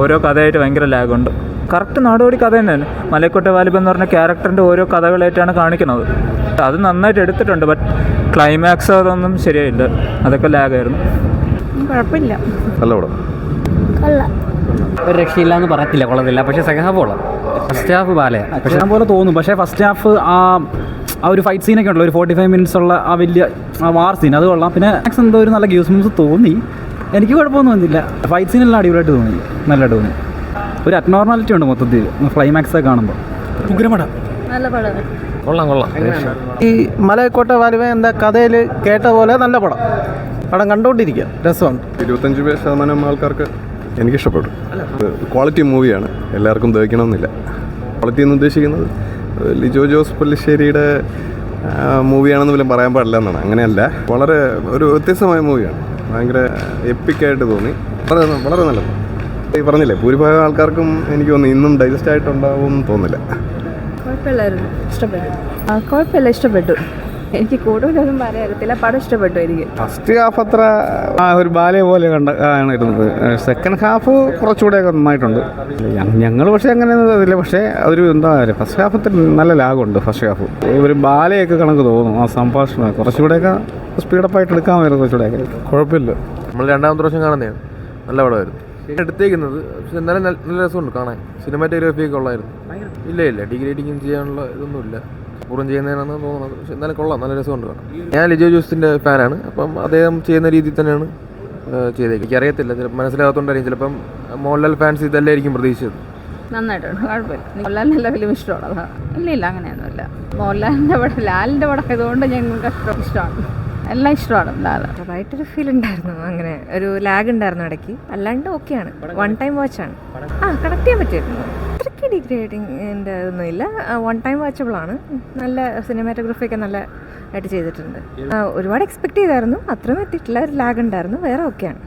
ഓരോ കഥയായിട്ട് ഭയങ്കര ലാഗുണ്ട്. കറക്റ്റ് നാടോടി കഥ തന്നെയാണ്. മലയക്കോട്ടെ വാലിബൻ എന്ന് പറഞ്ഞ ക്യാരക്ടറിൻ്റെ ഓരോ കഥകളായിട്ടാണ് കാണിക്കുന്നത്. അത് നന്നായിട്ട് എടുത്തിട്ടുണ്ട്. ബട്ട് ക്ലൈമാക്സ് അതൊന്നും ശരിയായില്ല. അതൊക്കെ ലാഗായിരുന്നു. കുഴപ്പമില്ല. നല്ല പടം. ഒരു രക്ഷയില്ല എന്ന് പറയത്തില്ല, കൊള്ളത്തില്ല. പക്ഷേ സെക്കൻഡ് ഹാഫ് കൊള്ളാം. ഫസ്റ്റ് ഹാഫ് ബാലയാണ് പക്ഷേ പോലെ തോന്നും. പക്ഷേ ഫസ്റ്റ് ഹാഫ് ആ ഒരു ഫൈറ്റ് സീനൊക്കെ ഉണ്ടല്ലോ, ഒരു 45 മിനിറ്റ്സ് ഉള്ള ആ വലിയ വാർ സീൻ, അത് കൊള്ളാം. പിന്നെ എന്തോ ഒരു നല്ല ഗ്യൂസ്മൻസ് തോന്നി. എനിക്ക് കുഴപ്പമൊന്നും വന്നില്ല. ഫൈറ്റ് സീനെല്ലാം അടിപൊളിയായിട്ട് തോന്നി, നല്ലതായിട്ട് തോന്നി. ഒരു അബ്നോർമാലിറ്റി ഉണ്ട് മൊത്തത്തിൽ ക്ലൈമാക്സ് ഒക്കെ കാണുമ്പോൾ. ഉഗ്രപടം, നല്ല പടം, കൊള്ളാം. ഈ മലയക്കോട്ടെ വാലിബൻ എന്താ കഥയിൽ കേട്ട പോലെ നല്ല പടം. പടം കണ്ടുകൊണ്ടിരിക്കുക രസമാണ്. 25% ആൾക്കാർക്ക് എനിക്കിഷ്ടപ്പെട്ടു. ക്വാളിറ്റി മൂവിയാണ്, എല്ലാവർക്കും ദഹിക്കണമെന്നില്ല. ക്വാളിറ്റി എന്ന് ഉദ്ദേശിക്കുന്നത് ലിജോ ജോസ് പല്ലിശ്ശേരിയുടെ മൂവിയാണെന്ന് പോലും പറയാൻ പാടില്ല എന്നാണ്. അങ്ങനെയല്ല, വളരെ ഒരു വ്യത്യസ്തമായ മൂവിയാണ്. ഭയങ്കര എപ്പിക്കായിട്ട് തോന്നി. വളരെ നല്ലത്. ഈ പറഞ്ഞില്ലേ, ഭൂരിഭാഗം ആൾക്കാർക്കും എനിക്ക് തോന്നുന്നു ഇന്നും ഡൈജസ്റ്റ് ആയിട്ടുണ്ടാവും തോന്നില്ല. കുഴപ്പമില്ലായിരുന്നു, ഇഷ്ടപ്പെട്ടു. എനിക്ക് കൂടുതലൊന്നും പറയാറില്ല, പടം ഇഷ്ടപ്പെട്ടു എനിക്ക്. ഫസ്റ്റ് ഹാഫ് അത്ര ഒരു ബാലയെ പോലെ ആണ് ഇരുന്നത്. സെക്കൻഡ് ഹാഫ് കുറച്ചുകൂടെയൊക്കെ നന്നായിട്ടുണ്ട്. ഞങ്ങൾ പക്ഷേ അങ്ങനെയൊന്നും അതില്ല. പക്ഷേ അതൊരു എന്താ പറയുക, ഫസ്റ്റ് ഹാഫത്തിൽ നല്ല ലാഗുണ്ട്. ഫസ്റ്റ് ഹാഫ് ഒരു ബാലയൊക്കെ കണക്ക് തോന്നും. ആ സംഭാഷണം കുറച്ചുകൂടെയൊക്കെ സ്പീഡപ്പായിട്ട് എടുക്കാമായിരുന്നു. കുറച്ചുകൂടെയൊക്കെ കുഴപ്പമില്ല. നമ്മൾ രണ്ടാമത്തെ പ്രാവശ്യം കാണുന്നതാണ്. നല്ല പടമായിരുന്നു എടുത്തേക്കുന്നത്. പക്ഷെ എന്നാലും നല്ല രസമുണ്ട് കാണാൻ. സിനിമാറ്റോഗ്രാഫിയൊക്കെ ഉള്ളായിരുന്നു. ഇല്ല ഡിഗ്രേഡിങ് ചെയ്യാനുള്ള ഇതൊന്നുമില്ല. പൂർവ്വം ചെയ്യുന്നതിനാണെന്ന് തോന്നുന്നത്. പക്ഷെ എന്നാലും കൊള്ളാം, നല്ല രസമുണ്ട് കാണാൻ. ഞാൻ ലിജോ ജോസിൻ്റെ ഫാനാണ്. അപ്പം അദ്ദേഹം ചെയ്യുന്ന രീതിയിൽ തന്നെയാണ് ചെയ്തേക്കുന്നത്. എനിക്കറിയത്തില്ല, ചിലപ്പോൾ മനസ്സിലാകാത്തതുകൊണ്ടായിരിക്കും. ചിലപ്പം മോഹൻലാൽ ഫാൻസ് ഇതല്ലായിരിക്കും പ്രതീക്ഷിച്ചത്. നന്നായിട്ടുണ്ട്, കുഴപ്പമില്ല. മോഹൻലാലിന് എല്ലാ ഫിലിം ഇഷ്ടമാണ്. ഇല്ല അങ്ങനെയൊന്നുമില്ല. മോഹൻലാലിൻ്റെ പടം, ലാലിൻ്റെ പടം ആയതുകൊണ്ട് ഞങ്ങൾക്ക് ഇഷ്ടമാണ്. എല്ലാം ഇഷ്ടമാണ്. ചെറുതായിട്ടൊരു ഫീൽ ഉണ്ടായിരുന്നു. അങ്ങനെ ഒരു ലാഗ് ഉണ്ടായിരുന്നു ഇടയ്ക്ക്. അല്ലാണ്ട് ഓക്കെയാണ്, വൺ ടൈം വാച്ചാണ്. കണക്ട് ചെയ്യാൻ പറ്റിയിരുന്നു. അത്രയ്ക്ക് ഡിഗ്രേഡിങ്ങിൻ്റെ ഇതൊന്നുമില്ല. വൺ ടൈം വാച്ചബിളാണ്. നല്ല സിനിമാറ്റോഗ്രഫി ഒക്കെ നല്ല ആയിട്ട് ചെയ്തിട്ടുണ്ട്. ഒരുപാട് എക്സ്പെക്ട് ചെയ്തായിരുന്നു, അത്രയും എത്തിയിട്ടില്ല. ഒരു ലാഗ് ഉണ്ടായിരുന്നു. വേറെ ഓക്കെയാണ്.